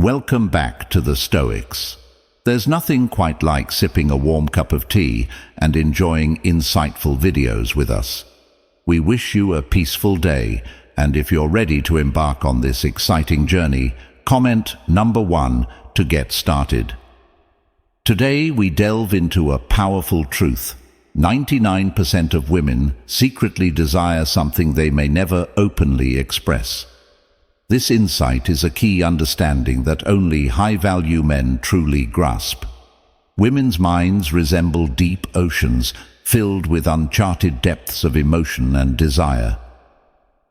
Welcome back to the Stoics. There's nothing quite like sipping a warm cup of tea and enjoying insightful videos with us. We wish you a peaceful day, and if you're ready to embark on this exciting journey, comment number 1 to get started. Today we delve into a powerful truth. 99% of women secretly desire something they may never openly express. This insight is a key understanding that only high-value men truly grasp. Women's minds resemble deep oceans filled with uncharted depths of emotion and desire.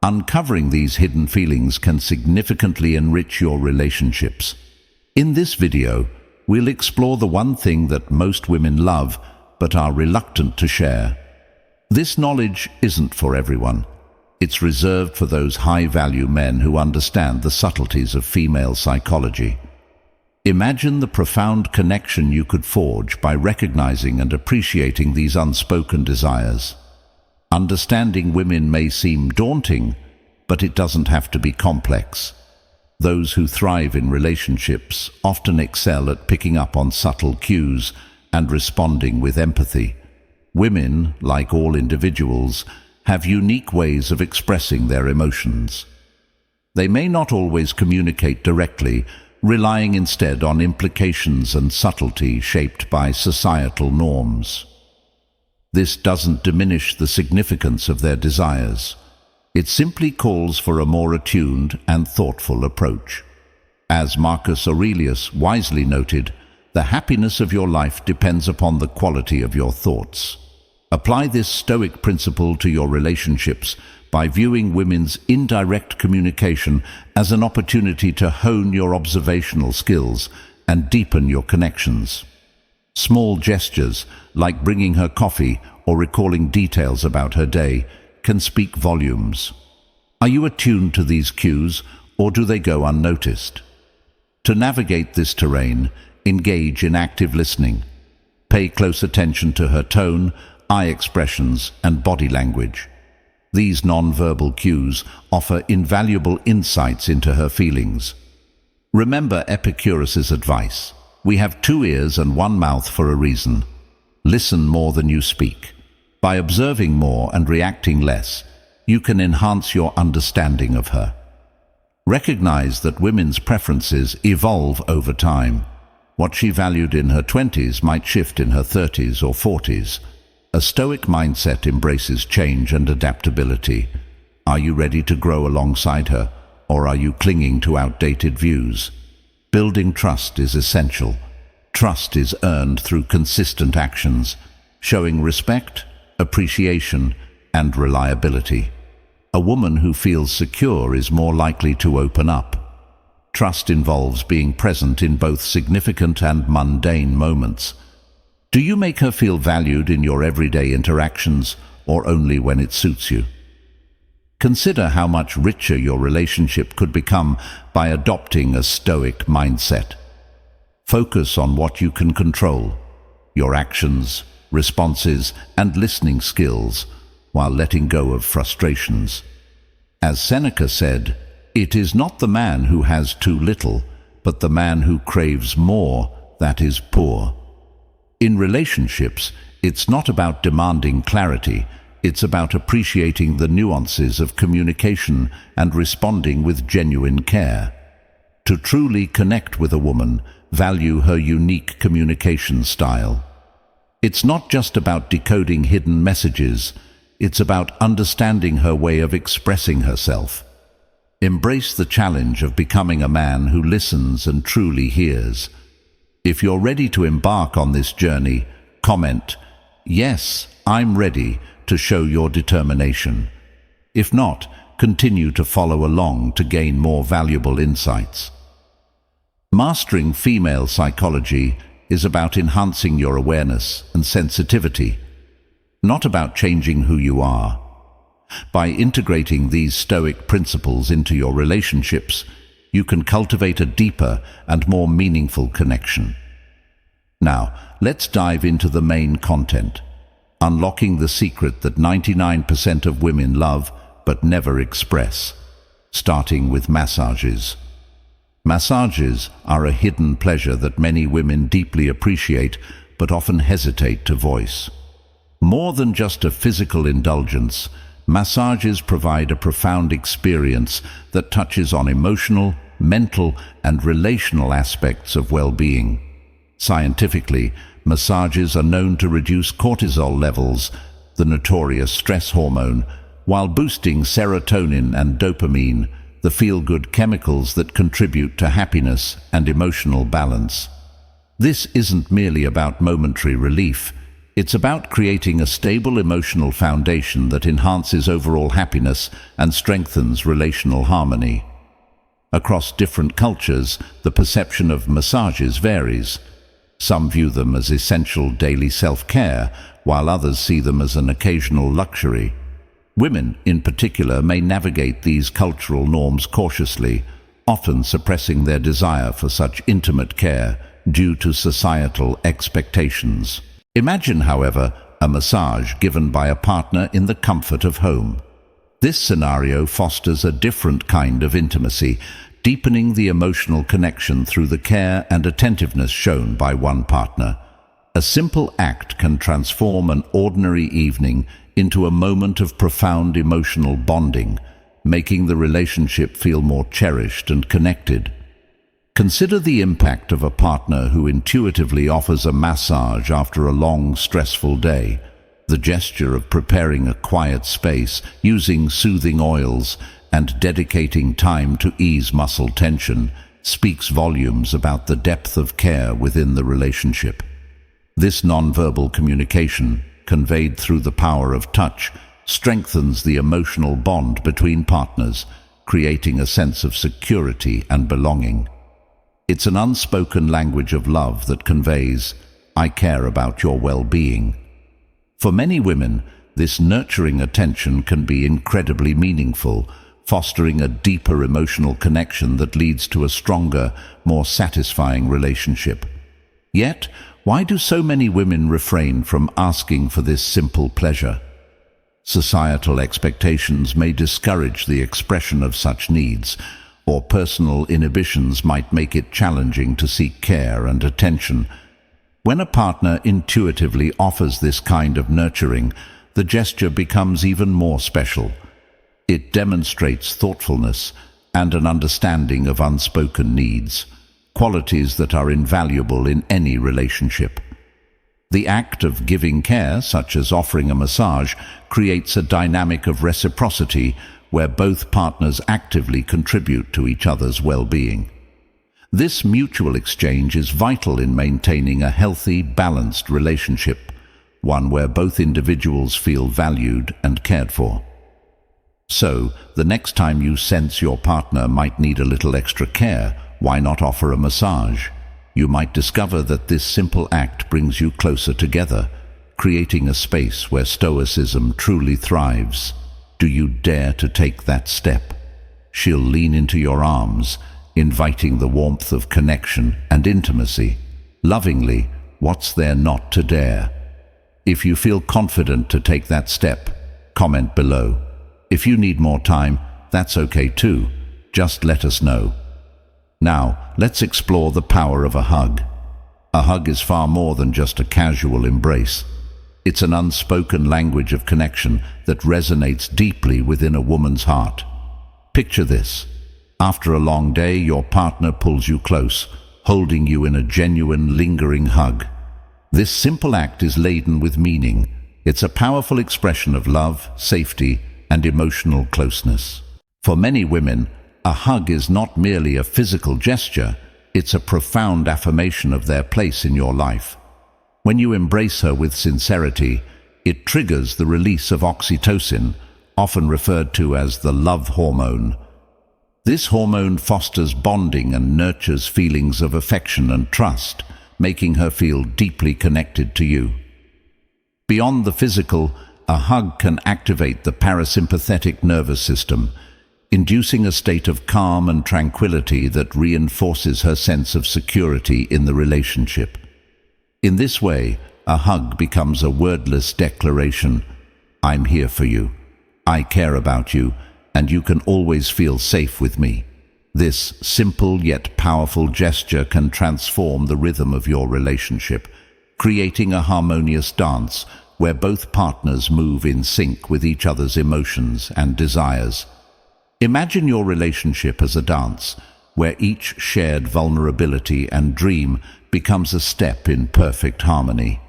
Uncovering these hidden feelings can significantly enrich your relationships. In this video, we'll explore the one thing that most women love but are reluctant to share. This knowledge isn't for everyone. It's reserved for those high-value men who understand the subtleties of female psychology. Imagine the profound connection you could forge by recognizing and appreciating these unspoken desires. Understanding women may seem daunting, but it doesn't have to be complex. Those who thrive in relationships often excel at picking up on subtle cues and responding with empathy. Women, like all individuals, have unique ways of expressing their emotions. They may not always communicate directly, relying instead on implications and subtlety shaped by societal norms. This doesn't diminish the significance of their desires. It simply calls for a more attuned and thoughtful approach. As Marcus Aurelius wisely noted, the happiness of your life depends upon the quality of your thoughts. Apply this Stoic principle to your relationships by viewing women's indirect communication as an opportunity to hone your observational skills and deepen your connections. Small gestures, like bringing her coffee or recalling details about her day, can speak volumes. Are you attuned to these cues, or do they go unnoticed? To navigate this terrain, engage in active listening. Pay close attention to her tone, eye expressions, and body language. These non-verbal cues offer invaluable insights into her feelings. Remember Epicurus's advice: we have 2 ears and 1 mouth for a reason. Listen more than you speak. By observing more and reacting less, you can enhance your understanding of her. Recognize that women's preferences evolve over time. What she valued in her 20s might shift in her 30s or 40s. A Stoic mindset embraces change and adaptability. Are you ready to grow alongside her, or are you clinging to outdated views? Building trust is essential. Trust is earned through consistent actions, showing respect, appreciation, and reliability. A woman who feels secure is more likely to open up. Trust involves being present in both significant and mundane moments. Do you make her feel valued in your everyday interactions, or only when it suits you? Consider how much richer your relationship could become by adopting a Stoic mindset. Focus on what you can control: your actions, responses, and listening skills, while letting go of frustrations. As Seneca said, "It is not the man who has too little, but the man who craves more that is poor." In relationships, it's not about demanding clarity, it's about appreciating the nuances of communication and responding with genuine care. To truly connect with a woman, value her unique communication style. It's not just about decoding hidden messages, it's about understanding her way of expressing herself. Embrace the challenge of becoming a man who listens and truly hears. If you're ready to embark on this journey, comment, "Yes, I'm ready," to show your determination. If not, continue to follow along to gain more valuable insights. Mastering female psychology is about enhancing your awareness and sensitivity, not about changing who you are. By integrating these Stoic principles into your relationships, you can cultivate a deeper and more meaningful connection. Now, let's dive into the main content, unlocking the secret that 99% of women love but never express, starting with massages. Massages are a hidden pleasure that many women deeply appreciate but often hesitate to voice. More than just a physical indulgence, massages provide a profound experience that touches on emotional, mental, and relational aspects of well-being. Scientifically, massages are known to reduce cortisol levels, the notorious stress hormone, while boosting serotonin and dopamine, the feel-good chemicals that contribute to happiness and emotional balance. This isn't merely about momentary relief. It's about creating a stable emotional foundation that enhances overall happiness and strengthens relational harmony. Across different cultures, the perception of massages varies. Some view them as essential daily self-care, while others see them as an occasional luxury. Women, in particular, may navigate these cultural norms cautiously, often suppressing their desire for such intimate care due to societal expectations. Imagine, however, a massage given by a partner in the comfort of home. This scenario fosters a different kind of intimacy, deepening the emotional connection through the care and attentiveness shown by one partner. A simple act can transform an ordinary evening into a moment of profound emotional bonding, making the relationship feel more cherished and connected. Consider the impact of a partner who intuitively offers a massage after a long, stressful day. The gesture of preparing a quiet space, using soothing oils, and dedicating time to ease muscle tension speaks volumes about the depth of care within the relationship. This nonverbal communication, conveyed through the power of touch, strengthens the emotional bond between partners, creating a sense of security and belonging. It's an unspoken language of love that conveys, "I care about your well-being." For many women, this nurturing attention can be incredibly meaningful, fostering a deeper emotional connection that leads to a stronger, more satisfying relationship. Yet, why do so many women refrain from asking for this simple pleasure? Societal expectations may discourage the expression of such needs, or personal inhibitions might make it challenging to seek care and attention. When a partner intuitively offers this kind of nurturing, the gesture becomes even more special. It demonstrates thoughtfulness and an understanding of unspoken needs, qualities that are invaluable in any relationship. The act of giving care, such as offering a massage, creates a dynamic of reciprocity where both partners actively contribute to each other's well-being. This mutual exchange is vital in maintaining a healthy, balanced relationship, one where both individuals feel valued and cared for. So, the next time you sense your partner might need a little extra care, why not offer a massage? You might discover that this simple act brings you closer together, creating a space where Stoicism truly thrives. Do you dare to take that step? She'll lean into your arms, inviting the warmth of connection and intimacy. Lovingly, what's there not to dare? If you feel confident to take that step, comment below. If you need more time, that's okay too. Just let us know. Now, let's explore the power of a hug. A hug is far more than just a casual embrace. It's an unspoken language of connection that resonates deeply within a woman's heart. Picture this. After a long day, your partner pulls you close, holding you in a genuine, lingering hug. This simple act is laden with meaning. It's a powerful expression of love, safety, and emotional closeness. For many women, a hug is not merely a physical gesture, it's a profound affirmation of their place in your life. When you embrace her with sincerity, it triggers the release of oxytocin, often referred to as the love hormone. This hormone fosters bonding and nurtures feelings of affection and trust, making her feel deeply connected to you. Beyond the physical, a hug can activate the parasympathetic nervous system, inducing a state of calm and tranquility that reinforces her sense of security in the relationship. In this way, a hug becomes a wordless declaration. I'm here for you. I care about you, and you can always feel safe with me. This simple yet powerful gesture can transform the rhythm of your relationship, creating a harmonious dance where both partners move in sync with each other's emotions and desires. Imagine your relationship as a dance, where each shared vulnerability and dream becomes a step in perfect harmony.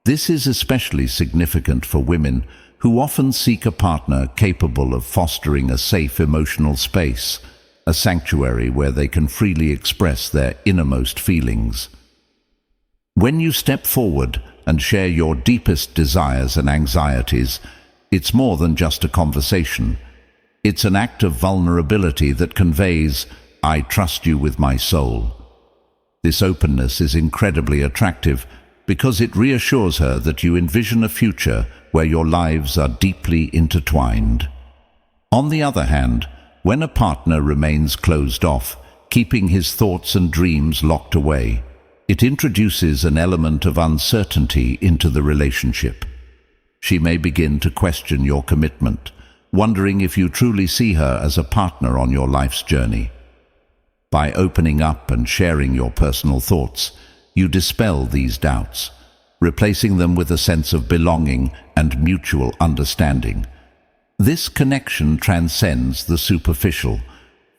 This is especially significant for women who often seek a partner capable of fostering a safe emotional space, a sanctuary where they can freely express their innermost feelings. When you step forward and share your deepest desires and anxieties, it's more than just a conversation. It's an act of vulnerability that conveys, "I trust you with my soul." This openness is incredibly attractive because it reassures her that you envision a future where your lives are deeply intertwined. On the other hand, when a partner remains closed off, keeping his thoughts and dreams locked away, it introduces an element of uncertainty into the relationship. She may begin to question your commitment, wondering if you truly see her as a partner on your life's journey. By opening up and sharing your personal thoughts, you dispel these doubts, replacing them with a sense of belonging and mutual understanding. This connection transcends the superficial,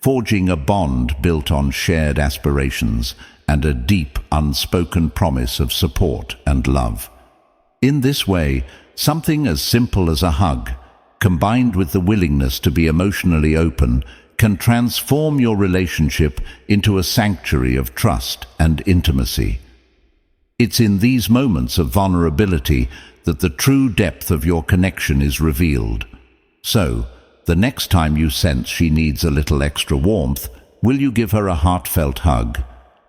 forging a bond built on shared aspirations and a deep, unspoken promise of support and love. In this way, something as simple as a hug, combined with the willingness to be emotionally open, can transform your relationship into a sanctuary of trust and intimacy. It's in these moments of vulnerability that the true depth of your connection is revealed. So, the next time you sense she needs a little extra warmth, will you give her a heartfelt hug?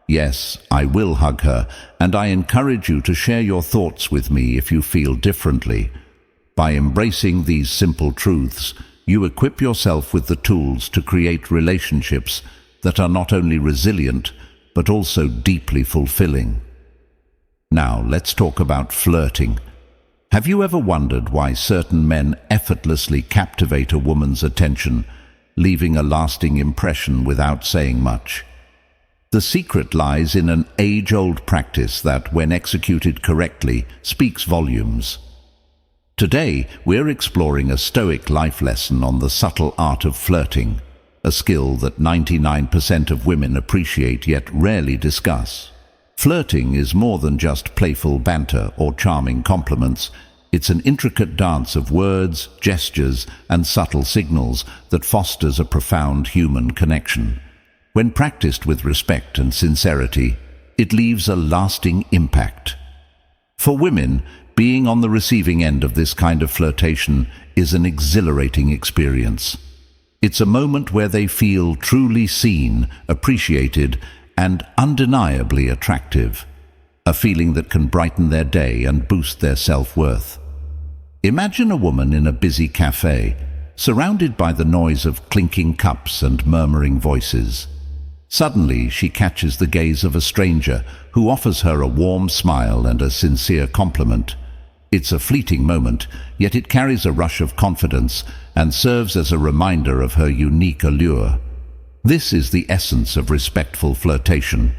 Yes, I will hug her, and I encourage you to share your thoughts with me if you feel differently. By embracing these simple truths, you equip yourself with the tools to create relationships that are not only resilient, but also deeply fulfilling. Now, let's talk about flirting. Have you ever wondered why certain men effortlessly captivate a woman's attention, leaving a lasting impression without saying much? The secret lies in an age-old practice that, when executed correctly, speaks volumes. Today, we're exploring a Stoic life lesson on the subtle art of flirting, a skill that 99% of women appreciate yet rarely discuss. Flirting is more than just playful banter or charming compliments. It's an intricate dance of words, gestures, and subtle signals that fosters a profound human connection. When practiced with respect and sincerity, it leaves a lasting impact. For women, being on the receiving end of this kind of flirtation is an exhilarating experience. It's a moment where they feel truly seen, appreciated, and undeniably attractive, a feeling that can brighten their day and boost their self-worth. Imagine a woman in a busy cafe, surrounded by the noise of clinking cups and murmuring voices. Suddenly, she catches the gaze of a stranger who offers her a warm smile and a sincere compliment. It's a fleeting moment, yet it carries a rush of confidence and serves as a reminder of her unique allure. This is the essence of respectful flirtation.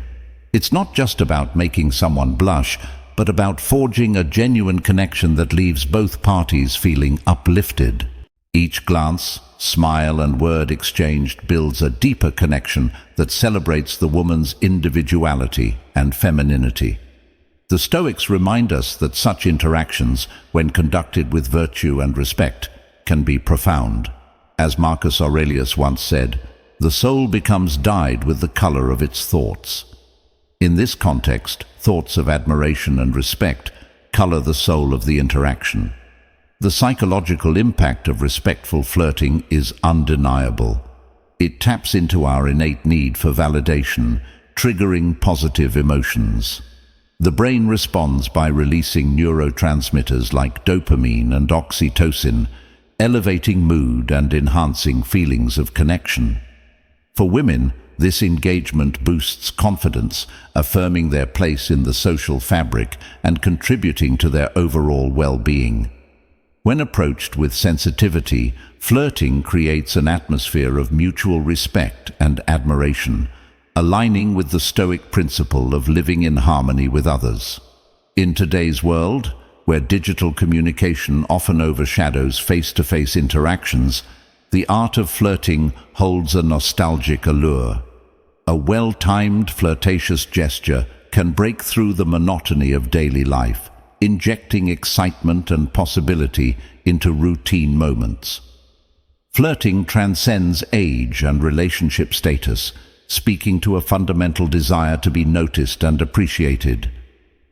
It's not just about making someone blush, but about forging a genuine connection that leaves both parties feeling uplifted. Each glance, smile, and word exchanged builds a deeper connection that celebrates the woman's individuality and femininity. The Stoics remind us that such interactions, when conducted with virtue and respect, can be profound. As Marcus Aurelius once said, "The soul becomes dyed with the color of its thoughts." In this context, thoughts of admiration and respect color the soul of the interaction. The psychological impact of respectful flirting is undeniable. It taps into our innate need for validation, triggering positive emotions. The brain responds by releasing neurotransmitters like dopamine and oxytocin, elevating mood and enhancing feelings of connection. For women, this engagement boosts confidence, affirming their place in the social fabric and contributing to their overall well-being. When approached with sensitivity, flirting creates an atmosphere of mutual respect and admiration, aligning with the Stoic principle of living in harmony with others. In today's world, where digital communication often overshadows face-to-face interactions, the art of flirting holds a nostalgic allure. A well-timed flirtatious gesture can break through the monotony of daily life, injecting excitement and possibility into routine moments. Flirting transcends age and relationship status, speaking to a fundamental desire to be noticed and appreciated.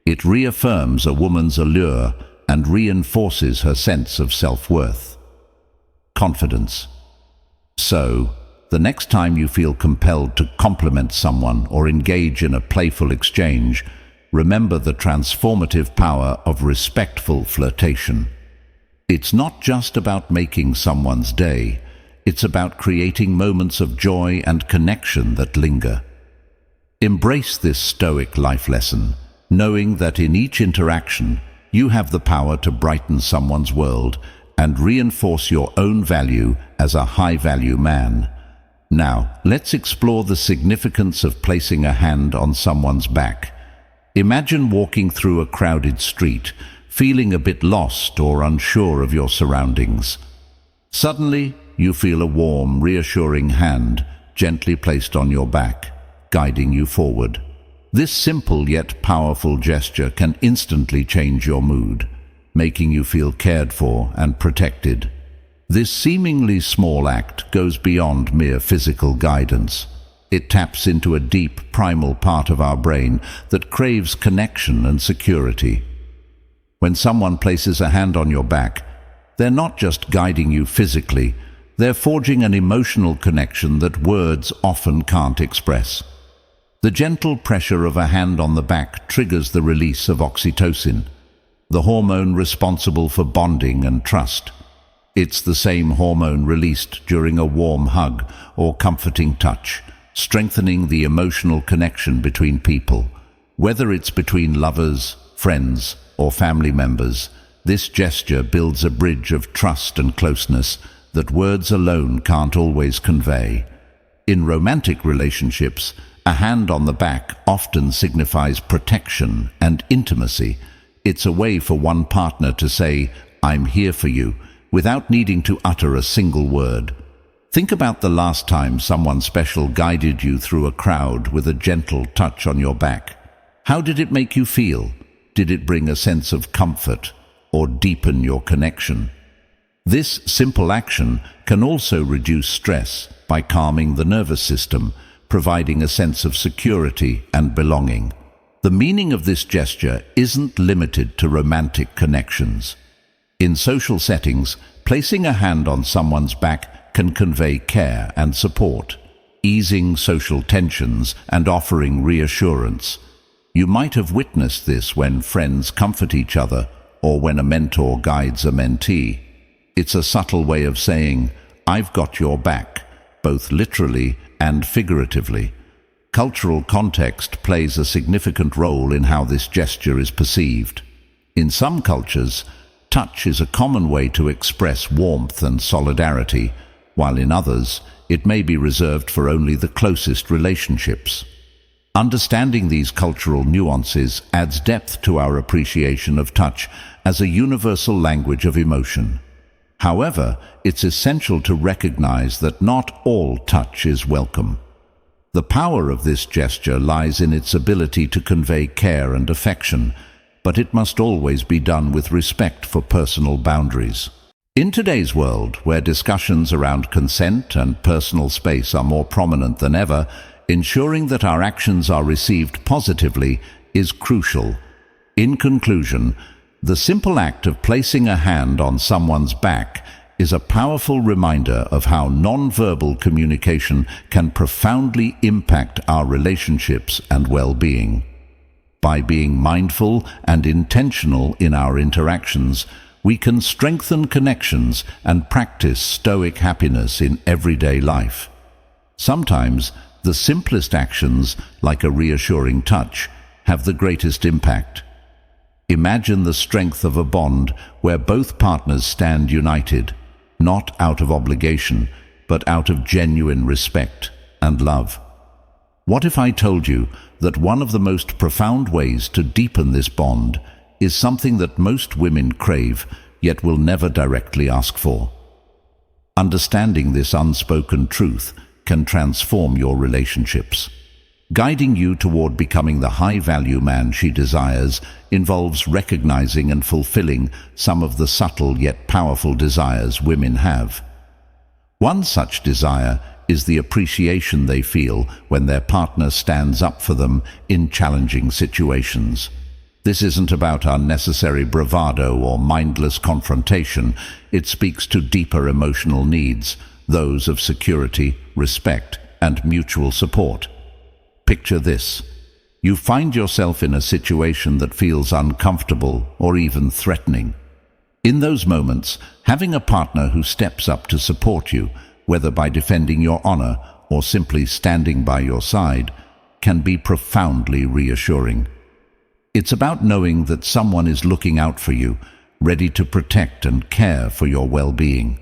It reaffirms a woman's allure and reinforces her sense of self-worth. Confidence. So, the next time you feel compelled to compliment someone or engage in a playful exchange, remember the transformative power of respectful flirtation. It's not just about making someone's day, it's about creating moments of joy and connection that linger. Embrace this Stoic life lesson, knowing that in each interaction, you have the power to brighten someone's world and reinforce your own value as a high-value man. Now, let's explore the significance of placing a hand on someone's back. Imagine walking through a crowded street, feeling a bit lost or unsure of your surroundings. Suddenly, you feel a warm, reassuring hand gently placed on your back, guiding you forward. This simple yet powerful gesture can instantly change your mood, making you feel cared for and protected. This seemingly small act goes beyond mere physical guidance. It taps into a deep, primal part of our brain that craves connection and security. When someone places a hand on your back, they're not just guiding you physically, they're forging an emotional connection that words often can't express. The gentle pressure of a hand on the back triggers the release of oxytocin, the hormone responsible for bonding and trust. It's the same hormone released during a warm hug or comforting touch, strengthening the emotional connection between people. Whether it's between lovers, friends, or family members, this gesture builds a bridge of trust and closeness that words alone can't always convey. In romantic relationships, a hand on the back often signifies protection and intimacy. It's a way for one partner to say, "I'm here for you," without needing to utter a single word. Think about the last time someone special guided you through a crowd with a gentle touch on your back. How did it make you feel? Did it bring a sense of comfort or deepen your connection? This simple action can also reduce stress by calming the nervous system, providing a sense of security and belonging. The meaning of this gesture isn't limited to romantic connections. In social settings, placing a hand on someone's back can convey care and support, easing social tensions and offering reassurance. You might have witnessed this when friends comfort each other or when a mentor guides a mentee. It's a subtle way of saying, "I've got your back," both literally and figuratively. Cultural context plays a significant role in how this gesture is perceived. In some cultures, touch is a common way to express warmth and solidarity, while in others, it may be reserved for only the closest relationships. Understanding these cultural nuances adds depth to our appreciation of touch as a universal language of emotion. However, it's essential to recognize that not all touch is welcome. The power of this gesture lies in its ability to convey care and affection, but it must always be done with respect for personal boundaries. In today's world, where discussions around consent and personal space are more prominent than ever, ensuring that our actions are received positively is crucial. In conclusion, the simple act of placing a hand on someone's back is a powerful reminder of how non-verbal communication can profoundly impact our relationships and well-being. By being mindful and intentional in our interactions, we can strengthen connections and practice Stoic happiness in everyday life. Sometimes, the simplest actions, like a reassuring touch, have the greatest impact. Imagine the strength of a bond where both partners stand united, not out of obligation, but out of genuine respect and love. What if I told you that one of the most profound ways to deepen this bond is something that most women crave, yet will never directly ask for? Understanding this unspoken truth can transform your relationships. Guiding you toward becoming the high-value man she desires involves recognizing and fulfilling some of the subtle yet powerful desires women have. One such desire is the appreciation they feel when their partner stands up for them in challenging situations. This isn't about unnecessary bravado or mindless confrontation. It speaks to deeper emotional needs, those of security, respect, and mutual support. Picture this. You find yourself in a situation that feels uncomfortable or even threatening. In those moments, having a partner who steps up to support you, whether by defending your honor or simply standing by your side, can be profoundly reassuring. It's about knowing that someone is looking out for you, ready to protect and care for your well-being.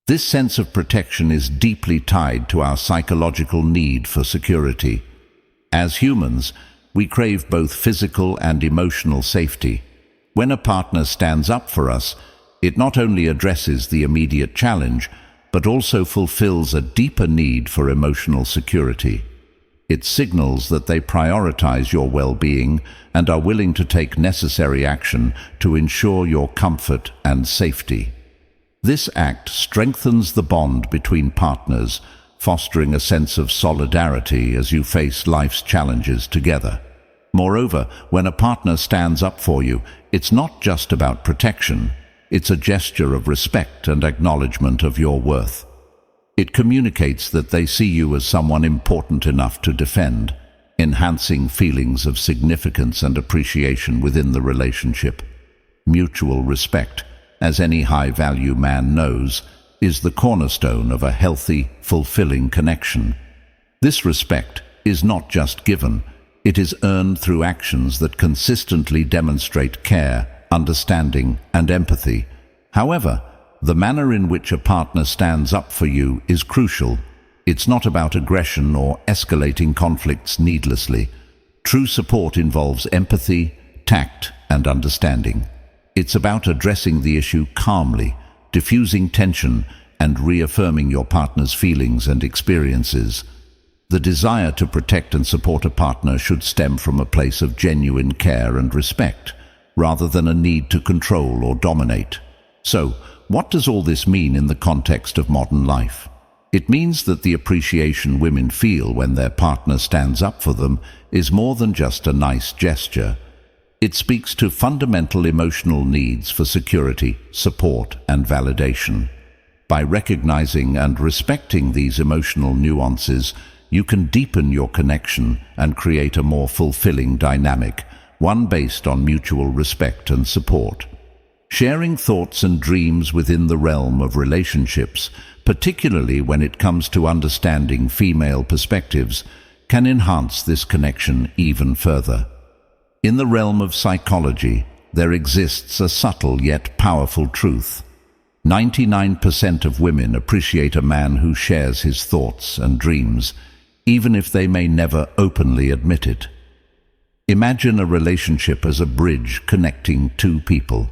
This sense of protection is deeply tied to our psychological need for security. As humans, we crave both physical and emotional safety. When a partner stands up for us, it not only addresses the immediate challenge, but also fulfills a deeper need for emotional security. It signals that they prioritize your well-being and are willing to take necessary action to ensure your comfort and safety. This act strengthens the bond between partners, fostering a sense of solidarity as you face life's challenges together. Moreover, when a partner stands up for you, it's not just about protection. It's a gesture of respect and acknowledgement of your worth. It communicates that they see you as someone important enough to defend, enhancing feelings of significance and appreciation within the relationship. Mutual respect, as any high-value man knows, is the cornerstone of a healthy, fulfilling connection. This respect is not just given, it is earned through actions that consistently demonstrate care, understanding, and empathy. However, the manner in which a partner stands up for you is crucial. It's not about aggression or escalating conflicts needlessly. True support involves empathy, tact, and understanding. It's about addressing the issue calmly, diffusing tension, and reaffirming your partner's feelings and experiences. The desire to protect and support a partner should stem from a place of genuine care and respect, rather than a need to control or dominate. So, what does all this mean in the context of modern life? It means that the appreciation women feel when their partner stands up for them is more than just a nice gesture. It speaks to fundamental emotional needs for security, support, and validation. By recognizing and respecting these emotional nuances, you can deepen your connection and create a more fulfilling dynamic, one based on mutual respect and support. Sharing thoughts and dreams within the realm of relationships, particularly when it comes to understanding female perspectives, can enhance this connection even further. In the realm of psychology, there exists a subtle yet powerful truth. 99% of women appreciate a man who shares his thoughts and dreams, even if they may never openly admit it. Imagine a relationship as a bridge connecting two people.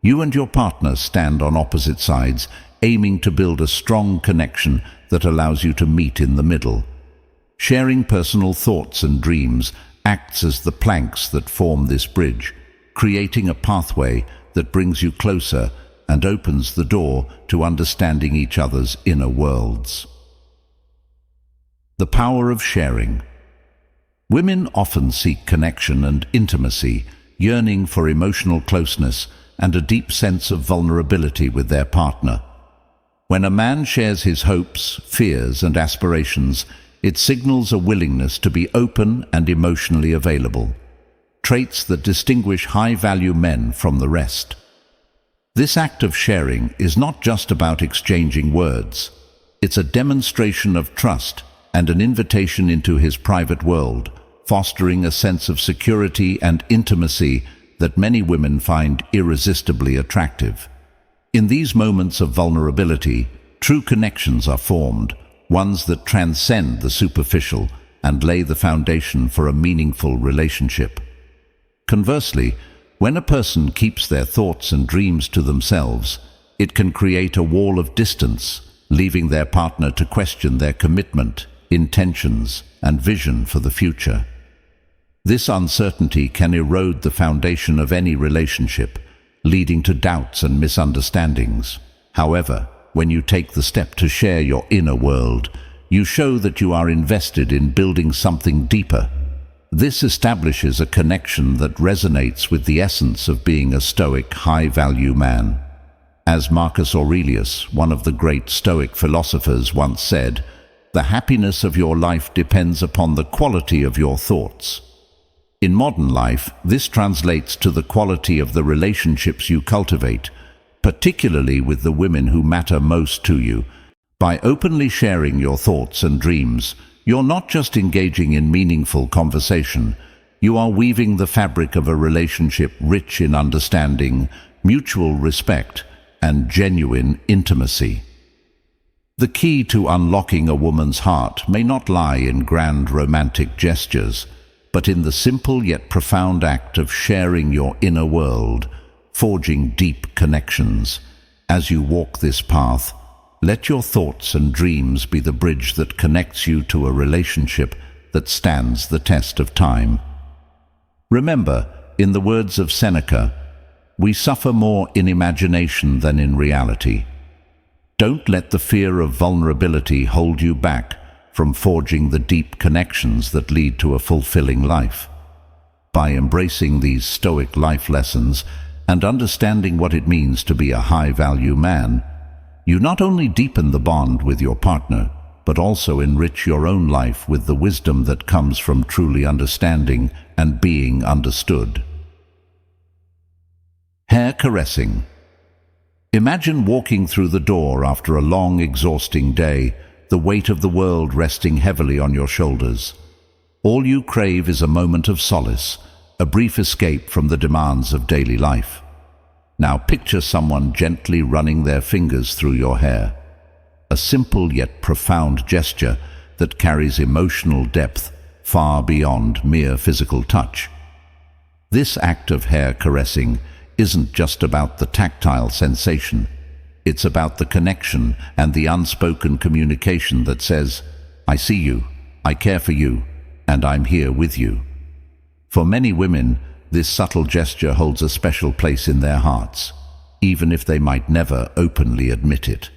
You and your partner stand on opposite sides, aiming to build a strong connection that allows you to meet in the middle. Sharing personal thoughts and dreams acts as the planks that form this bridge, creating a pathway that brings you closer and opens the door to understanding each other's inner worlds. The power of sharing. Women often seek connection and intimacy, yearning for emotional closeness and a deep sense of vulnerability with their partner. When a man shares his hopes, fears, and aspirations, it signals a willingness to be open and emotionally available, traits that distinguish high-value men from the rest. This act of sharing is not just about exchanging words. It's a demonstration of trust and an invitation into his private world, fostering a sense of security and intimacy that many women find irresistibly attractive. In these moments of vulnerability, true connections are formed, ones that transcend the superficial and lay the foundation for a meaningful relationship. Conversely, when a person keeps their thoughts and dreams to themselves, it can create a wall of distance, leaving their partner to question their commitment, intentions, and vision for the future. This uncertainty can erode the foundation of any relationship, leading to doubts and misunderstandings. However, when you take the step to share your inner world, you show that you are invested in building something deeper. This establishes a connection that resonates with the essence of being a Stoic, high-value man. As Marcus Aurelius, one of the great Stoic philosophers, once said, "The happiness of your life depends upon the quality of your thoughts." In modern life, this translates to the quality of the relationships you cultivate, particularly with the women who matter most to you. By openly sharing your thoughts and dreams, you're not just engaging in meaningful conversation, you are weaving the fabric of a relationship rich in understanding, mutual respect, and genuine intimacy. The key to unlocking a woman's heart may not lie in grand romantic gestures, but in the simple yet profound act of sharing your inner world, forging deep connections. As you walk this path, let your thoughts and dreams be the bridge that connects you to a relationship that stands the test of time. Remember, in the words of Seneca, we suffer more in imagination than in reality. Don't let the fear of vulnerability hold you back from forging the deep connections that lead to a fulfilling life. By embracing these Stoic life lessons and understanding what it means to be a high-value man, you not only deepen the bond with your partner, but also enrich your own life with the wisdom that comes from truly understanding and being understood. Hair caressing. Imagine walking through the door after a long, exhausting day, the weight of the world resting heavily on your shoulders. All you crave is a moment of solace, a brief escape from the demands of daily life. Now picture someone gently running their fingers through your hair. A simple yet profound gesture that carries emotional depth far beyond mere physical touch. This act of hair caressing isn't just about the tactile sensation. It's about the connection and the unspoken communication that says, "I see you, I care for you, and I'm here with you." For many women, this subtle gesture holds a special place in their hearts, even if they might never openly admit it.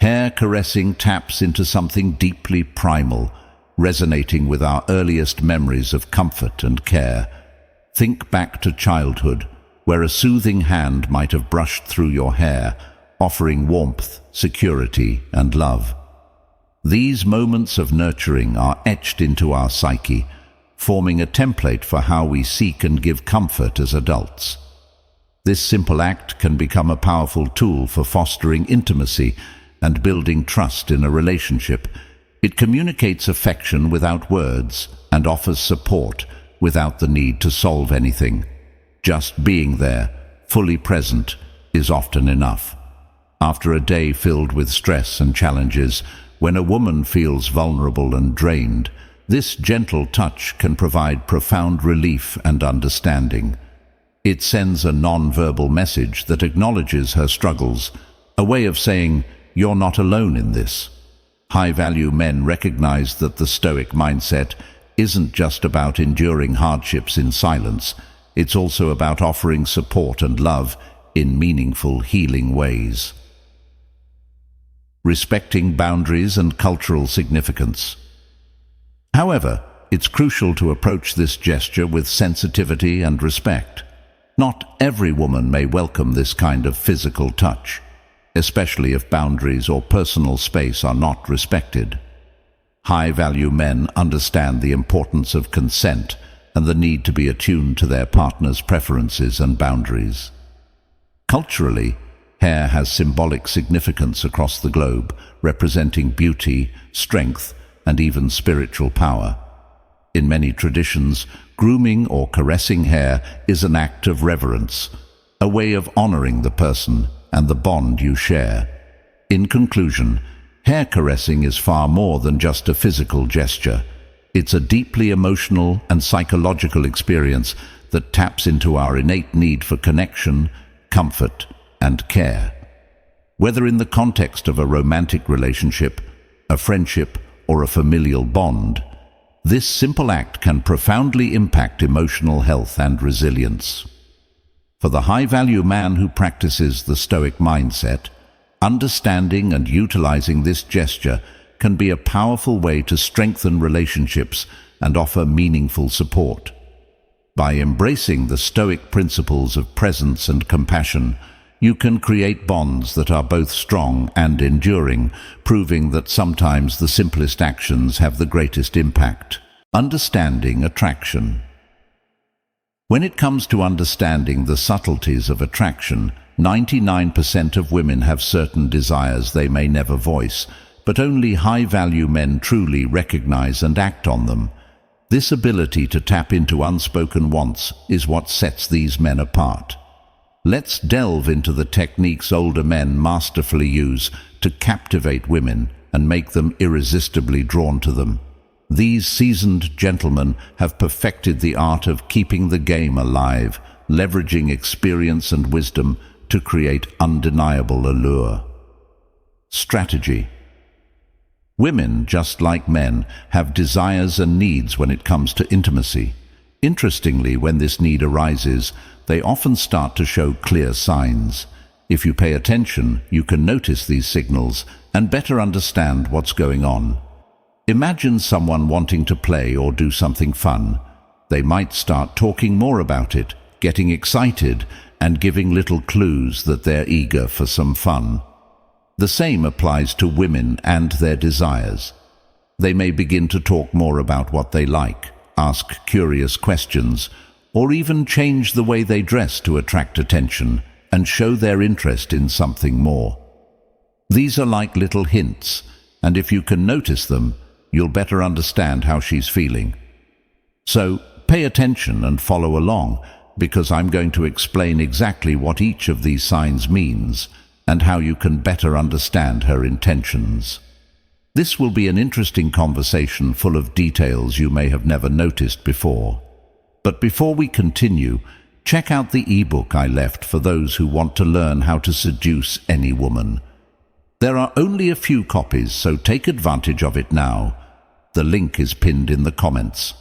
Hair caressing taps into something deeply primal, resonating with our earliest memories of comfort and care. Think back to childhood, where a soothing hand might have brushed through your hair, offering warmth, security, and love. These moments of nurturing are etched into our psyche, forming a template for how we seek and give comfort as adults. This simple act can become a powerful tool for fostering intimacy and building trust in a relationship. It communicates affection without words and offers support without the need to solve anything. Just being there, fully present, is often enough. After a day filled with stress and challenges, when a woman feels vulnerable and drained, this gentle touch can provide profound relief and understanding. It sends a non-verbal message that acknowledges her struggles, a way of saying, "You're not alone in this." High-value men recognize that the Stoic mindset isn't just about enduring hardships in silence, it's also about offering support and love in meaningful, healing ways. Respecting boundaries and cultural significance. However, it's crucial to approach this gesture with sensitivity and respect. Not every woman may welcome this kind of physical touch, especially if boundaries or personal space are not respected. High-value men understand the importance of consent and the need to be attuned to their partner's preferences and boundaries. Culturally, hair has symbolic significance across the globe, representing beauty, strength, and even spiritual power. In many traditions, grooming or caressing hair is an act of reverence, a way of honoring the person and the bond you share. In conclusion, hair caressing is far more than just a physical gesture. It's a deeply emotional and psychological experience that taps into our innate need for connection, comfort, and care. Whether in the context of a romantic relationship, a friendship, or a familial bond, this simple act can profoundly impact emotional health and resilience. For the high-value man who practices the Stoic mindset, understanding and utilizing this gesture can be a powerful way to strengthen relationships and offer meaningful support. By embracing the Stoic principles of presence and compassion, you can create bonds that are both strong and enduring, proving that sometimes the simplest actions have the greatest impact. Understanding attraction. When it comes to understanding the subtleties of attraction, 99% of women have certain desires they may never voice, but only high-value men truly recognize and act on them. This ability to tap into unspoken wants is what sets these men apart. Let's delve into the techniques older men masterfully use to captivate women and make them irresistibly drawn to them. These seasoned gentlemen have perfected the art of keeping the game alive, leveraging experience and wisdom to create undeniable allure. Strategy. Women, just like men, have desires and needs when it comes to intimacy. Interestingly, when this need arises, they often start to show clear signs. If you pay attention, you can notice these signals and better understand what's going on. Imagine someone wanting to play or do something fun. They might start talking more about it, getting excited, and giving little clues that they're eager for some fun. The same applies to women and their desires. They may begin to talk more about what they like, ask curious questions, or even change the way they dress to attract attention and show their interest in something more. These are like little hints, and if you can notice them, you'll better understand how she's feeling. So, pay attention and follow along, because I'm going to explain exactly what each of these signs means and how you can better understand her intentions. This will be an interesting conversation full of details you may have never noticed before. But before we continue, check out the ebook I left for those who want to learn how to seduce any woman. There are only a few copies, so take advantage of it now. The link is pinned in the comments.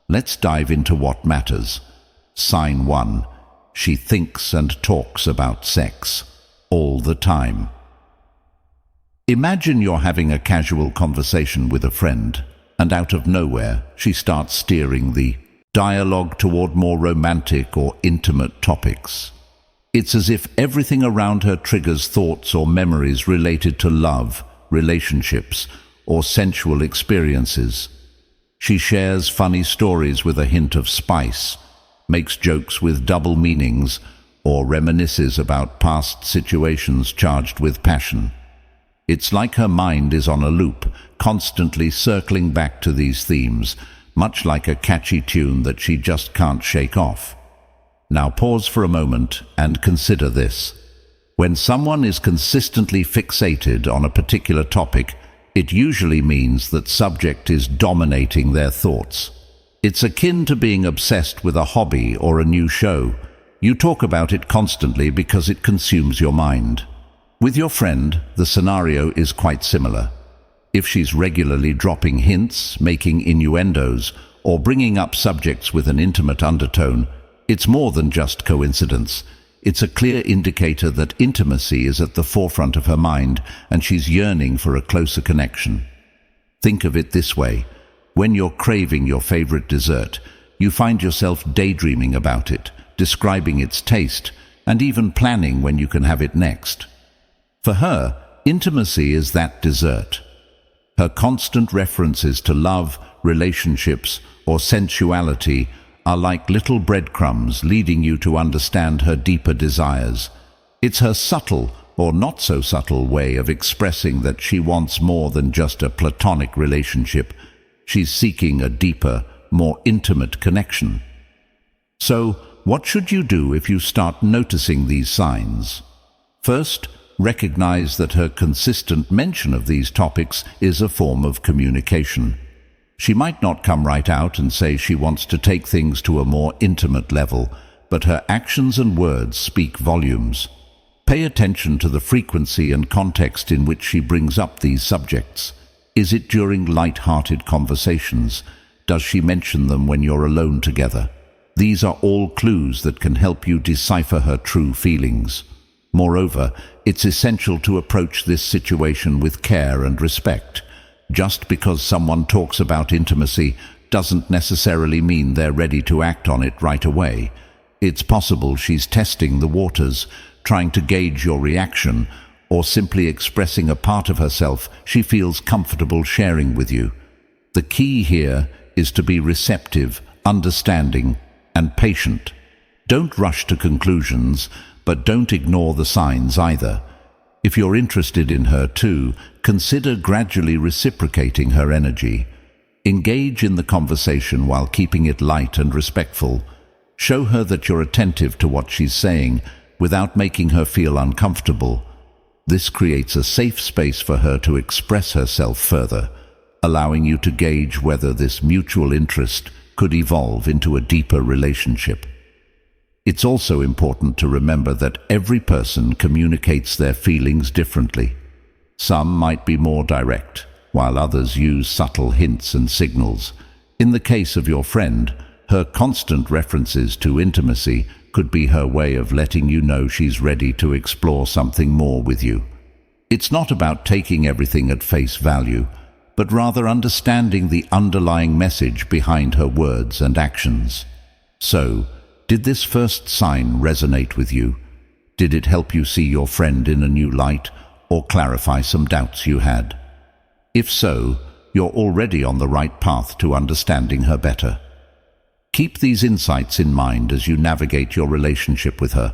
Let's dive into what matters. Sign 1. She thinks and talks about sex all the time. Imagine you're having a casual conversation with a friend, and out of nowhere, she starts steering the dialogue toward more romantic or intimate topics. It's as if everything around her triggers thoughts or memories related to love, relationships, or sensual experiences. She shares funny stories with a hint of spice, makes jokes with double meanings, or reminisces about past situations charged with passion. It's like her mind is on a loop, constantly circling back to these themes, much like a catchy tune that she just can't shake off. Now pause for a moment and consider this. When someone is consistently fixated on a particular topic, it usually means that subject is dominating their thoughts. It's akin to being obsessed with a hobby or a new show. You talk about it constantly because it consumes your mind. With your friend, the scenario is quite similar. If she's regularly dropping hints, making innuendos, or bringing up subjects with an intimate undertone, it's more than just coincidence. It's a clear indicator that intimacy is at the forefront of her mind and she's yearning for a closer connection. Think of it this way. When you're craving your favorite dessert, you find yourself daydreaming about it, describing its taste, and even planning when you can have it next. For her, intimacy is that dessert. Her constant references to love, relationships, or sensuality are like little breadcrumbs leading you to understand her deeper desires. It's her subtle or not so subtle way of expressing that she wants more than just a platonic relationship. She's seeking a deeper, more intimate connection. So, what should you do if you start noticing these signs? First, recognize that her consistent mention of these topics is a form of communication. She might not come right out and say she wants to take things to a more intimate level, but her actions and words speak volumes. Pay attention to the frequency and context in which she brings up these subjects. Is it during light-hearted conversations? Does she mention them when you're alone together? These are all clues that can help you decipher her true feelings. Moreover, it's essential to approach this situation with care and respect. Just because someone talks about intimacy doesn't necessarily mean they're ready to act on it right away. It's possible she's testing the waters, trying to gauge your reaction, or simply expressing a part of herself she feels comfortable sharing with you. The key here is to be receptive, understanding, and patient. Don't rush to conclusions, but don't ignore the signs either. If you're interested in her too, consider gradually reciprocating her energy. Engage in the conversation while keeping it light and respectful. Show her that you're attentive to what she's saying without making her feel uncomfortable. This creates a safe space for her to express herself further, allowing you to gauge whether this mutual interest could evolve into a deeper relationship. It's also important to remember that every person communicates their feelings differently. Some might be more direct, while others use subtle hints and signals. In the case of your friend, her constant references to intimacy could be her way of letting you know she's ready to explore something more with you. It's not about taking everything at face value, but rather understanding the underlying message behind her words and actions. So, did this first sign resonate with you? Did it help you see your friend in a new light or clarify some doubts you had? If so, you're already on the right path to understanding her better. Keep these insights in mind as you navigate your relationship with her,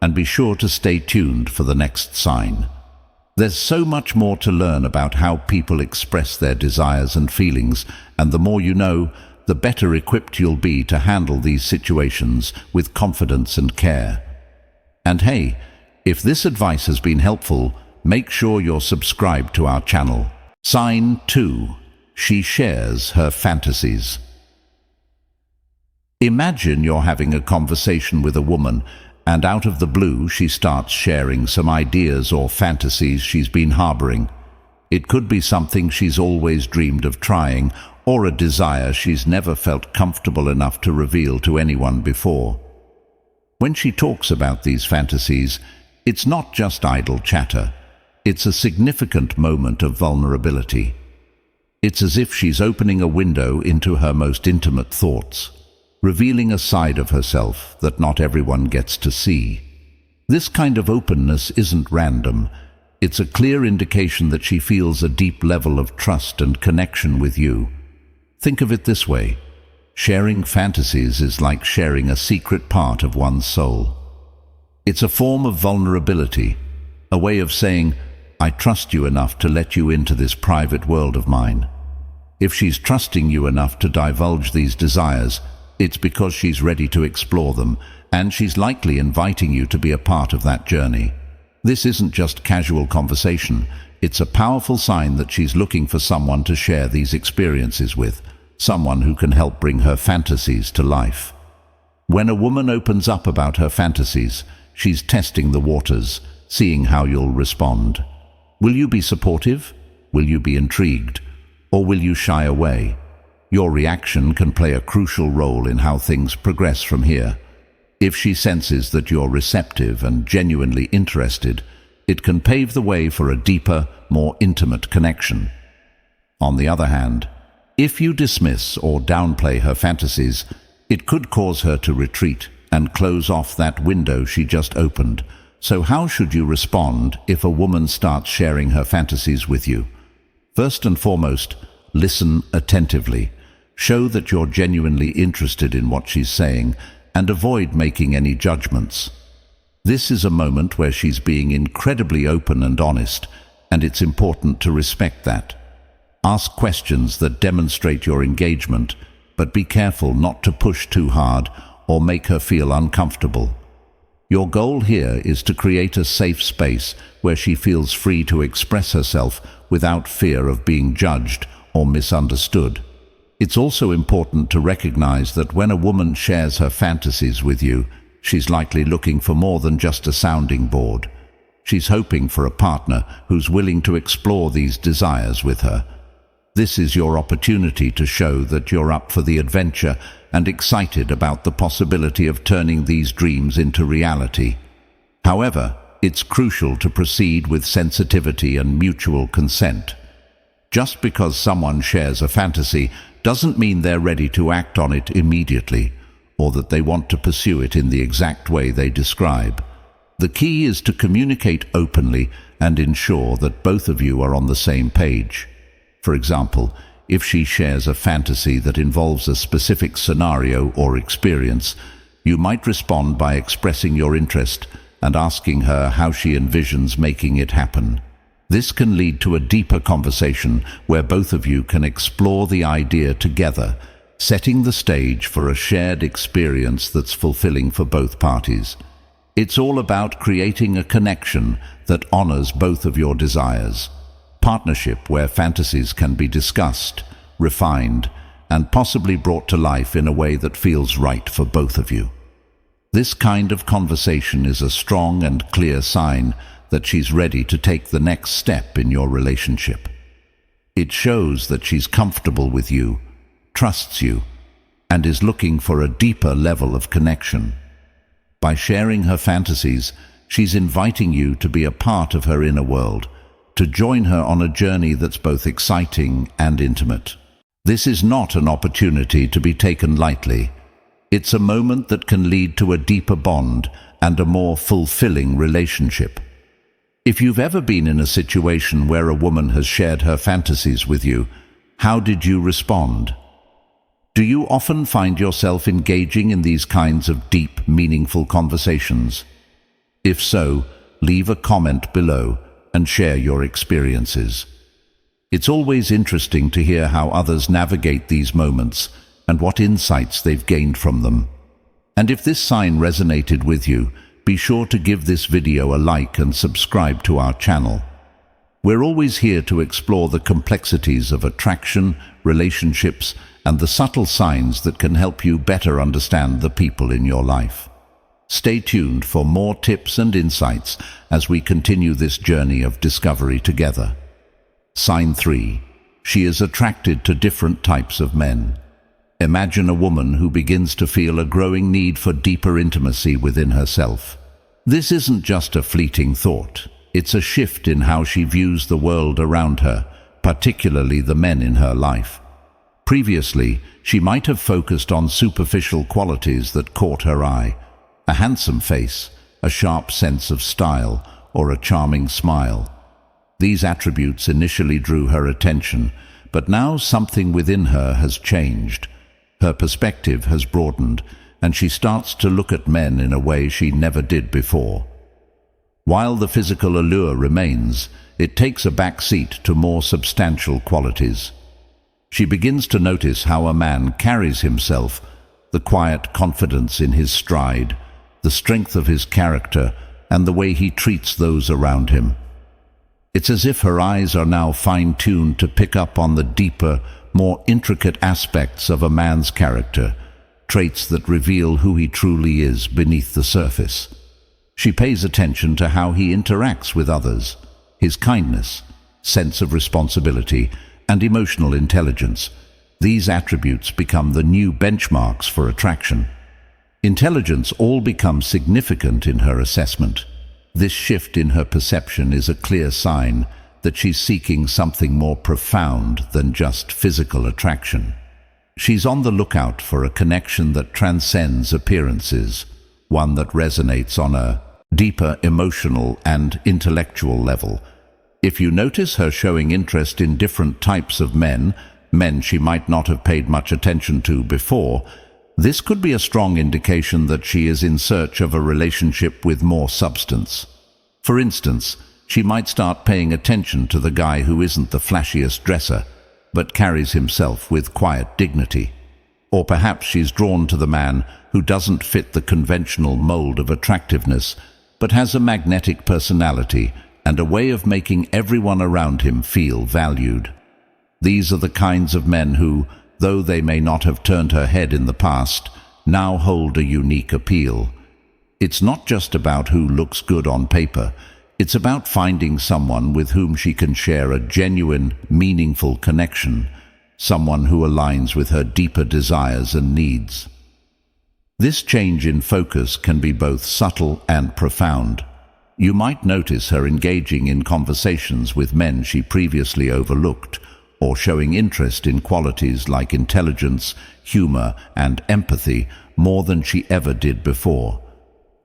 and be sure to stay tuned for the next sign. There's so much more to learn about how people express their desires and feelings, and the more you know, the better equipped you'll be to handle these situations with confidence and care. And hey, if this advice has been helpful, make sure you're subscribed to our channel. Sign 2. She shares her fantasies. Imagine you're having a conversation with a woman, and out of the blue she starts sharing some ideas or fantasies she's been harboring. It could be something she's always dreamed of trying, or a desire she's never felt comfortable enough to reveal to anyone before. When she talks about these fantasies, it's not just idle chatter. It's a significant moment of vulnerability. It's as if she's opening a window into her most intimate thoughts, revealing a side of herself that not everyone gets to see. This kind of openness isn't random. It's a clear indication that she feels a deep level of trust and connection with you. Think of it this way. Sharing fantasies is like sharing a secret part of one's soul. It's a form of vulnerability, a way of saying, I trust you enough to let you into this private world of mine. If she's trusting you enough to divulge these desires, it's because she's ready to explore them, and she's likely inviting you to be a part of that journey. This isn't just casual conversation. It's a powerful sign that she's looking for someone to share these experiences with, someone who can help bring her fantasies to life. When a woman opens up about her fantasies, she's testing the waters, seeing how you'll respond. Will you be supportive? Will you be intrigued? Or will you shy away? Your reaction can play a crucial role in how things progress from here. If she senses that you're receptive and genuinely interested, it can pave the way for a deeper, more intimate connection. On the other hand, if you dismiss or downplay her fantasies, it could cause her to retreat and close off that window she just opened. So how should you respond if a woman starts sharing her fantasies with you? First and foremost, listen attentively. Show that you're genuinely interested in what she's saying, and avoid making any judgments. This is a moment where she's being incredibly open and honest, and it's important to respect that. Ask questions that demonstrate your engagement, but be careful not to push too hard or make her feel uncomfortable. Your goal here is to create a safe space where she feels free to express herself without fear of being judged or misunderstood. It's also important to recognize that when a woman shares her fantasies with you, she's likely looking for more than just a sounding board. She's hoping for a partner who's willing to explore these desires with her. This is your opportunity to show that you're up for the adventure and excited about the possibility of turning these dreams into reality. However, it's crucial to proceed with sensitivity and mutual consent. Just because someone shares a fantasy doesn't mean they're ready to act on it immediately, or that they want to pursue it in the exact way they describe. The key is to communicate openly and ensure that both of you are on the same page. For example, if she shares a fantasy that involves a specific scenario or experience, you might respond by expressing your interest and asking her how she envisions making it happen. This can lead to a deeper conversation where both of you can explore the idea together, setting the stage for a shared experience that's fulfilling for both parties. It's all about creating a connection that honors both of your desires. Partnership where fantasies can be discussed, refined, and possibly brought to life in a way that feels right for both of you. This kind of conversation is a strong and clear sign that she's ready to take the next step in your relationship. It shows that she's comfortable with you, trusts you, and is looking for a deeper level of connection. By sharing her fantasies, she's inviting you to be a part of her inner world, to join her on a journey that's both exciting and intimate. This is not an opportunity to be taken lightly. It's a moment that can lead to a deeper bond and a more fulfilling relationship. If you've ever been in a situation where a woman has shared her fantasies with you, how did you respond? Do you often find yourself engaging in these kinds of deep, meaningful conversations? If so, leave a comment below and share your experiences. It's always interesting to hear how others navigate these moments and what insights they've gained from them. And if this sign resonated with you, be sure to give this video a like and subscribe to our channel. We're always here to explore the complexities of attraction, relationships, and the subtle signs that can help you better understand the people in your life. Stay tuned for more tips and insights as we continue this journey of discovery together. Sign 3. She is attracted to different types of men. Imagine a woman who begins to feel a growing need for deeper intimacy within herself. This isn't just a fleeting thought. It's a shift in how she views the world around her, particularly the men in her life. Previously, she might have focused on superficial qualities that caught her eye: a handsome face, a sharp sense of style, or a charming smile. These attributes initially drew her attention, but now something within her has changed. Her perspective has broadened, and she starts to look at men in a way she never did before. While the physical allure remains, it takes a back seat to more substantial qualities. She begins to notice how a man carries himself, the quiet confidence in his stride, the strength of his character, and the way he treats those around him. It's as if her eyes are now fine-tuned to pick up on the deeper, more intricate aspects of a man's character, traits that reveal who he truly is beneath the surface. She pays attention to how he interacts with others, his kindness, sense of responsibility, and emotional intelligence. These attributes become the new benchmarks for attraction. Intelligence all becomes significant in her assessment. This shift in her perception is a clear sign that she's seeking something more profound than just physical attraction. She's on the lookout for a connection that transcends appearances, one that resonates on a deeper emotional and intellectual level. If you notice her showing interest in different types of men she might not have paid much attention to before, this could be a strong indication that she is in search of a relationship with more substance. For instance, she might start paying attention to the guy who isn't the flashiest dresser, but carries himself with quiet dignity. Or perhaps she's drawn to the man who doesn't fit the conventional mold of attractiveness, but has a magnetic personality and a way of making everyone around him feel valued. These are the kinds of men who, though they may not have turned her head in the past, now hold a unique appeal. It's not just about who looks good on paper. It's about finding someone with whom she can share a genuine, meaningful connection, someone who aligns with her deeper desires and needs. This change in focus can be both subtle and profound. You might notice her engaging in conversations with men she previously overlooked, or showing interest in qualities like intelligence, humor, and empathy more than she ever did before.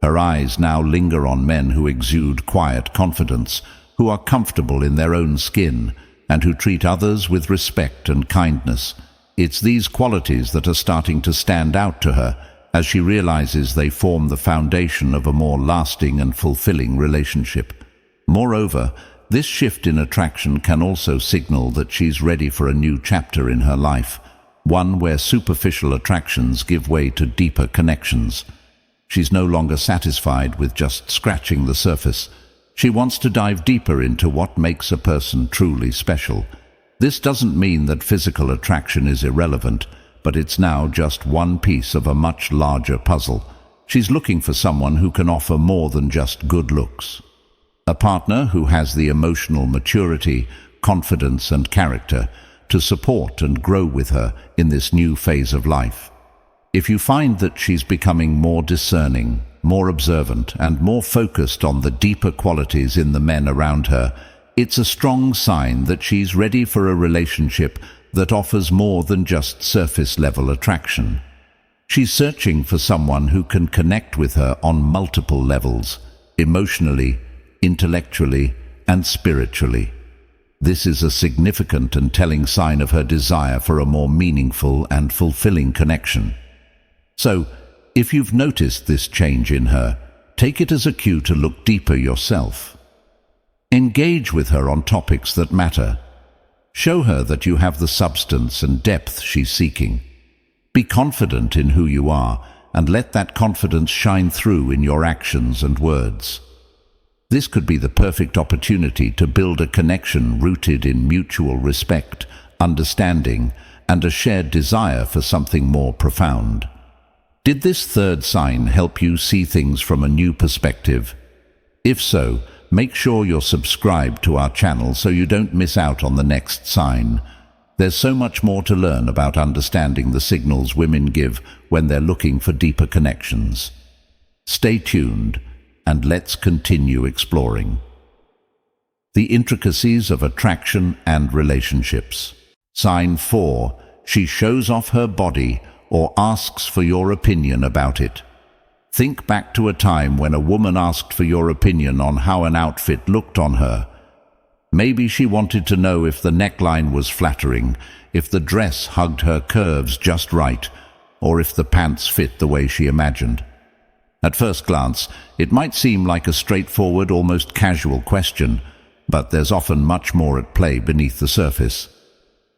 Her eyes now linger on men who exude quiet confidence, who are comfortable in their own skin, and who treat others with respect and kindness. It's these qualities that are starting to stand out to her as she realizes they form the foundation of a more lasting and fulfilling relationship. Moreover, this shift in attraction can also signal that she's ready for a new chapter in her life, one where superficial attractions give way to deeper connections. She's no longer satisfied with just scratching the surface. She wants to dive deeper into what makes a person truly special. This doesn't mean that physical attraction is irrelevant, but it's now just one piece of a much larger puzzle. She's looking for someone who can offer more than just good looks. A partner who has the emotional maturity, confidence, and character to support and grow with her in this new phase of life. If you find that she's becoming more discerning, more observant, and more focused on the deeper qualities in the men around her, it's a strong sign that she's ready for a relationship that offers more than just surface-level attraction. She's searching for someone who can connect with her on multiple levels, emotionally, intellectually, and spiritually. This is a significant and telling sign of her desire for a more meaningful and fulfilling connection. So, if you've noticed this change in her, take it as a cue to look deeper yourself. Engage with her on topics that matter. Show her that you have the substance and depth she's seeking. Be confident in who you are, and let that confidence shine through in your actions and words. This could be the perfect opportunity to build a connection rooted in mutual respect, understanding, and a shared desire for something more profound. Did this third sign help you see things from a new perspective? If so, make sure you're subscribed to our channel so you don't miss out on the next sign. There's so much more to learn about understanding the signals women give when they're looking for deeper connections. Stay tuned, and let's continue exploring the intricacies of attraction and relationships. Sign 4. She shows off her body or asks for your opinion about it. Think back to a time when a woman asked for your opinion on how an outfit looked on her. Maybe she wanted to know if the neckline was flattering, if the dress hugged her curves just right, or if the pants fit the way she imagined. At first glance, it might seem like a straightforward, almost casual question, but there's often much more at play beneath the surface.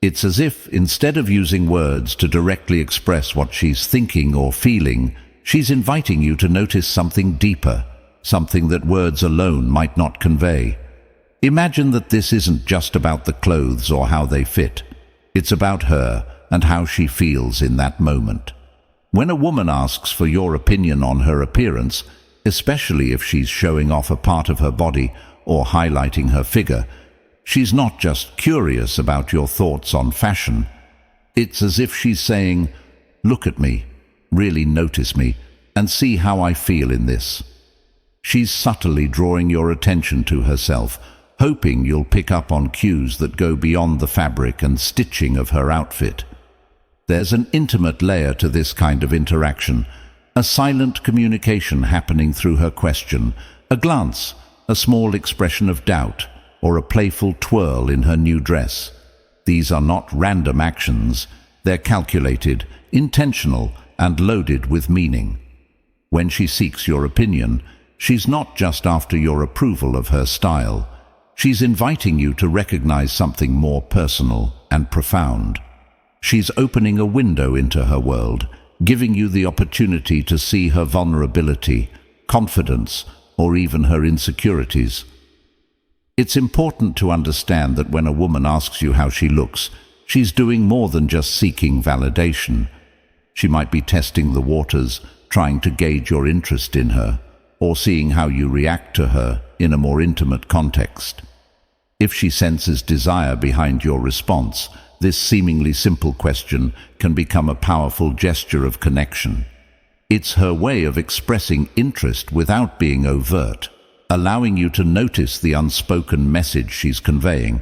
It's as if, instead of using words to directly express what she's thinking or feeling, she's inviting you to notice something deeper, something that words alone might not convey. Imagine that this isn't just about the clothes or how they fit. It's about her and how she feels in that moment. When a woman asks for your opinion on her appearance, especially if she's showing off a part of her body or highlighting her figure, she's not just curious about your thoughts on fashion. It's as if she's saying, "Look at me, really notice me, and see how I feel in this." She's subtly drawing your attention to herself, hoping you'll pick up on cues that go beyond the fabric and stitching of her outfit. There's an intimate layer to this kind of interaction, a silent communication happening through her question, a glance, a small expression of doubt, or a playful twirl in her new dress. These are not random actions. They're calculated, intentional, and loaded with meaning. When she seeks your opinion, she's not just after your approval of her style. She's inviting you to recognize something more personal and profound. She's opening a window into her world, giving you the opportunity to see her vulnerability, confidence, or even her insecurities. It's important to understand that when a woman asks you how she looks, she's doing more than just seeking validation. She might be testing the waters, trying to gauge your interest in her, or seeing how you react to her in a more intimate context. If she senses desire behind your response, this seemingly simple question can become a powerful gesture of connection. It's her way of expressing interest without being overt, allowing you to notice the unspoken message she's conveying.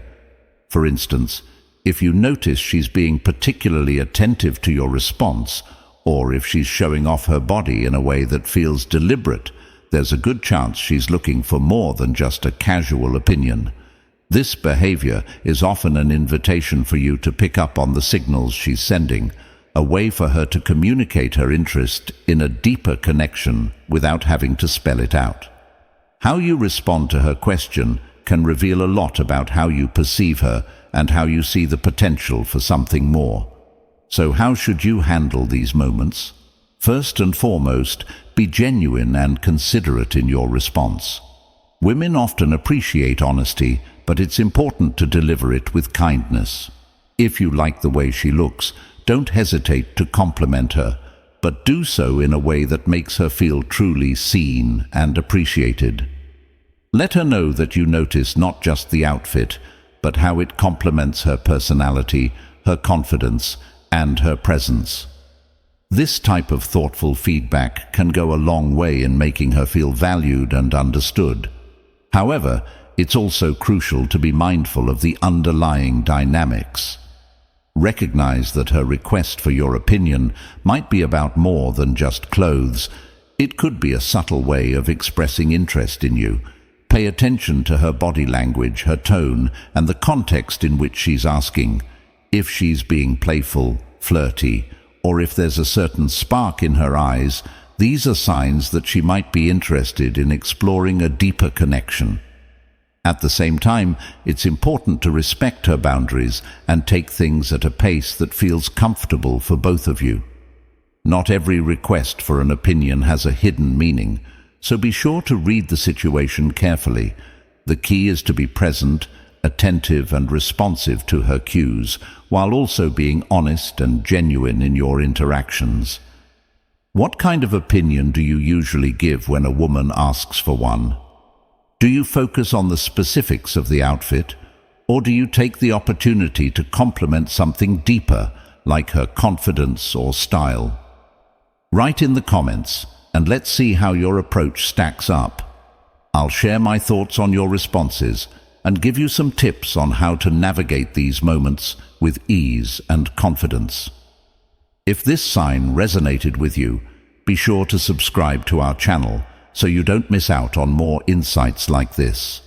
For instance, if you notice she's being particularly attentive to your response, or if she's showing off her body in a way that feels deliberate, there's a good chance she's looking for more than just a casual opinion. This behavior is often an invitation for you to pick up on the signals she's sending, a way for her to communicate her interest in a deeper connection without having to spell it out. How you respond to her question can reveal a lot about how you perceive her and how you see the potential for something more. So how should you handle these moments? First and foremost, be genuine and considerate in your response. Women often appreciate honesty, but it's important to deliver it with kindness. If you like the way she looks, don't hesitate to compliment her, but do so in a way that makes her feel truly seen and appreciated. Let her know that you notice not just the outfit, but how it complements her personality, her confidence, and her presence. This type of thoughtful feedback can go a long way in making her feel valued and understood. However, it's also crucial to be mindful of the underlying dynamics. Recognize that her request for your opinion might be about more than just clothes. It could be a subtle way of expressing interest in you. Pay attention to her body language, her tone, and the context in which she's asking. If she's being playful, flirty, or if there's a certain spark in her eyes, these are signs that she might be interested in exploring a deeper connection. At the same time, it's important to respect her boundaries and take things at a pace that feels comfortable for both of you. Not every request for an opinion has a hidden meaning, so be sure to read the situation carefully. The key is to be present, attentive and responsive to her cues, while also being honest and genuine in your interactions. What kind of opinion do you usually give when a woman asks for one? Do you focus on the specifics of the outfit, or do you take the opportunity to compliment something deeper, like her confidence or style? Write in the comments, and let's see how your approach stacks up. I'll share my thoughts on your responses and give you some tips on how to navigate these moments with ease and confidence. If this sign resonated with you, be sure to subscribe to our channel so you don't miss out on more insights like this.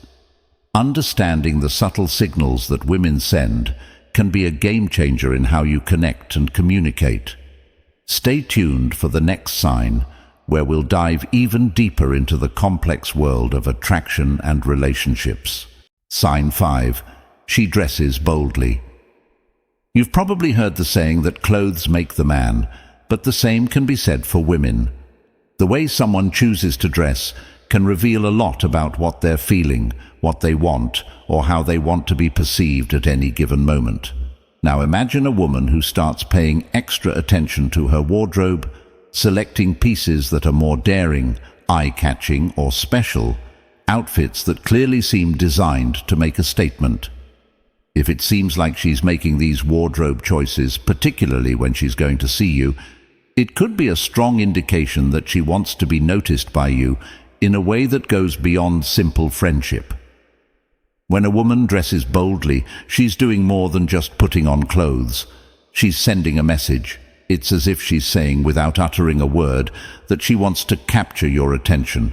Understanding the subtle signals that women send can be a game changer in how you connect and communicate. Stay tuned for the next sign, where we'll dive even deeper into the complex world of attraction and relationships. Sign 5. She dresses boldly. You've probably heard the saying that clothes make the man, but the same can be said for women. The way someone chooses to dress can reveal a lot about what they're feeling, what they want, or how they want to be perceived at any given moment. Now imagine a woman who starts paying extra attention to her wardrobe, selecting pieces that are more daring, eye-catching, or special, outfits that clearly seem designed to make a statement. If it seems like she's making these wardrobe choices, particularly when she's going to see you, it could be a strong indication that she wants to be noticed by you in a way that goes beyond simple friendship. When a woman dresses boldly, she's doing more than just putting on clothes. She's sending a message. It's as if she's saying, without uttering a word, that she wants to capture your attention,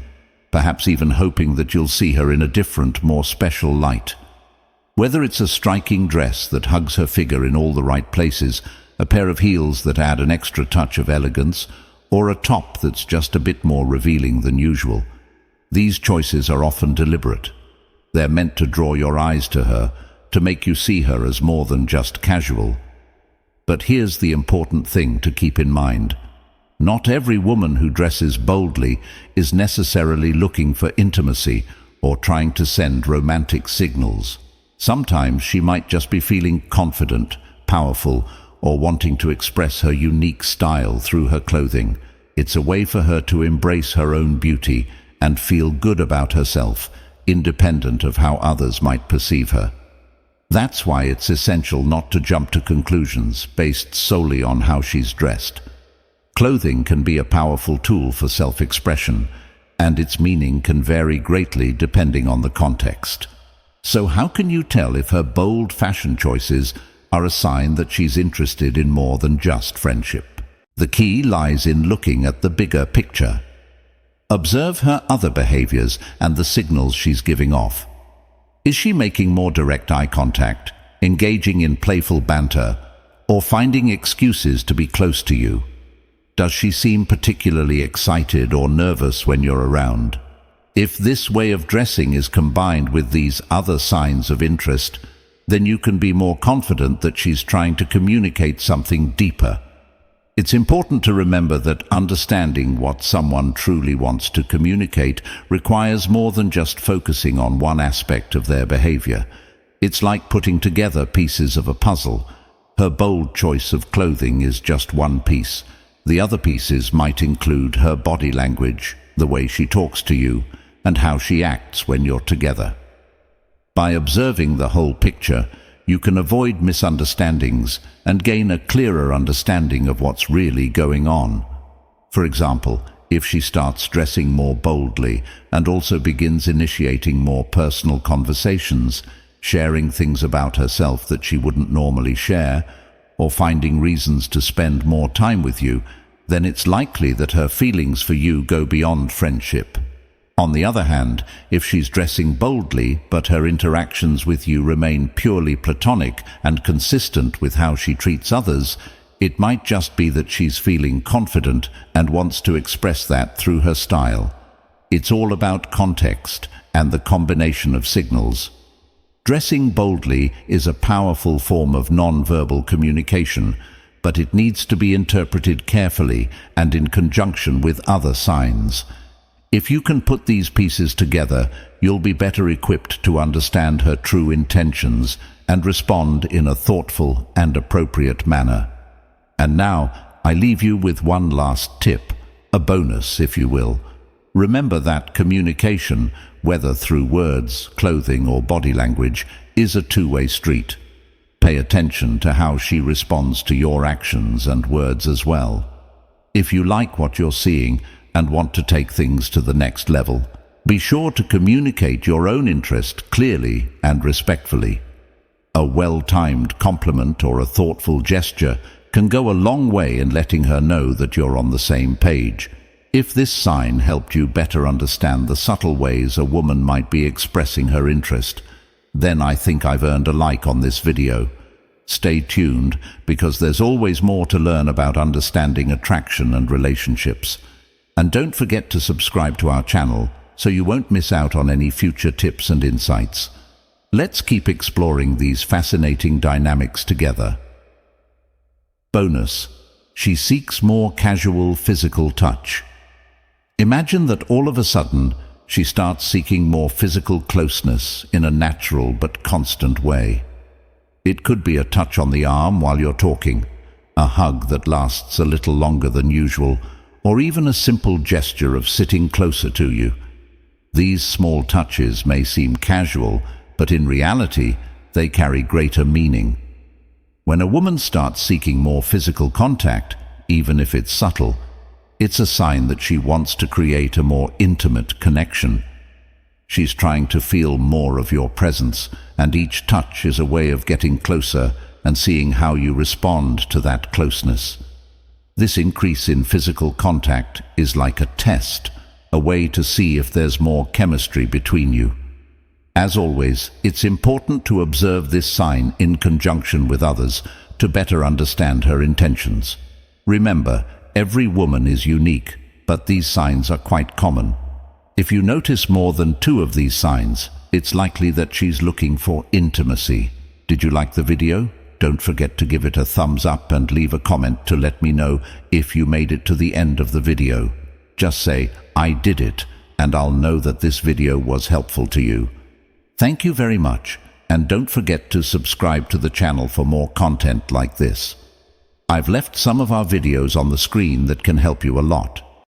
perhaps even hoping that you'll see her in a different, more special light. Whether it's a striking dress that hugs her figure in all the right places, a pair of heels that add an extra touch of elegance, or a top that's just a bit more revealing than usual, these choices are often deliberate. They're meant to draw your eyes to her, to make you see her as more than just casual. But here's the important thing to keep in mind. Not every woman who dresses boldly is necessarily looking for intimacy or trying to send romantic signals. Sometimes she might just be feeling confident, powerful, or wanting to express her unique style through her clothing. It's a way for her to embrace her own beauty and feel good about herself, independent of how others might perceive her. That's why it's essential not to jump to conclusions based solely on how she's dressed. Clothing can be a powerful tool for self-expression, and its meaning can vary greatly depending on the context. So how can you tell if her bold fashion choices are a sign that she's interested in more than just friendship? The key lies in looking at the bigger picture. Observe her other behaviors and the signals she's giving off. Is she making more direct eye contact, engaging in playful banter, or finding excuses to be close to you? Does she seem particularly excited or nervous when you're around? If this way of dressing is combined with these other signs of interest, then you can be more confident that she's trying to communicate something deeper. It's important to remember that understanding what someone truly wants to communicate requires more than just focusing on one aspect of their behavior. It's like putting together pieces of a puzzle. Her bold choice of clothing is just one piece. The other pieces might include her body language, the way she talks to you, and how she acts when you're together. By observing the whole picture, you can avoid misunderstandings and gain a clearer understanding of what's really going on. For example, if she starts dressing more boldly and also begins initiating more personal conversations, sharing things about herself that she wouldn't normally share, or finding reasons to spend more time with you, then it's likely that her feelings for you go beyond friendship. On the other hand, if she's dressing boldly but her interactions with you remain purely platonic and consistent with how she treats others, it might just be that she's feeling confident and wants to express that through her style. It's all about context and the combination of signals. Dressing boldly is a powerful form of non-verbal communication, but it needs to be interpreted carefully and in conjunction with other signs. If you can put these pieces together, you'll be better equipped to understand her true intentions and respond in a thoughtful and appropriate manner. And now, I leave you with one last tip, a bonus, if you will. Remember that communication, whether through words, clothing, or body language, is a two-way street. Pay attention to how she responds to your actions and words as well. If you like what you're seeing and want to take things to the next level, be sure to communicate your own interest clearly and respectfully. A well-timed compliment or a thoughtful gesture can go a long way in letting her know that you're on the same page. If this sign helped you better understand the subtle ways a woman might be expressing her interest, then I think I've earned a like on this video. Stay tuned, because there's always more to learn about understanding attraction and relationships. And don't forget to subscribe to our channel so you won't miss out on any future tips and insights. Let's keep exploring these fascinating dynamics together. Bonus: she seeks more casual physical touch. Imagine that all of a sudden, she starts seeking more physical closeness in a natural but constant way. It could be a touch on the arm while you're talking, a hug that lasts a little longer than usual, or even a simple gesture of sitting closer to you. These small touches may seem casual, but in reality, they carry greater meaning. When a woman starts seeking more physical contact, even if it's subtle, it's a sign that she wants to create a more intimate connection. She's trying to feel more of your presence, and each touch is a way of getting closer and seeing how you respond to that closeness. This increase in physical contact is like a test, a way to see if there's more chemistry between you. As always, it's important to observe this sign in conjunction with others to better understand her intentions. Remember, every woman is unique, but these signs are quite common. If you notice more than 2 of these signs, it's likely that she's looking for intimacy. Did you like the video? don't forget to give it a thumbs up and leave a comment to let me know if you made it to the end of the video. Just say, "I did it," and I'll know that this video was helpful to you. Thank you very much, and don't forget to subscribe to the channel for more content like this. I've left some of our videos on the screen that can help you a lot.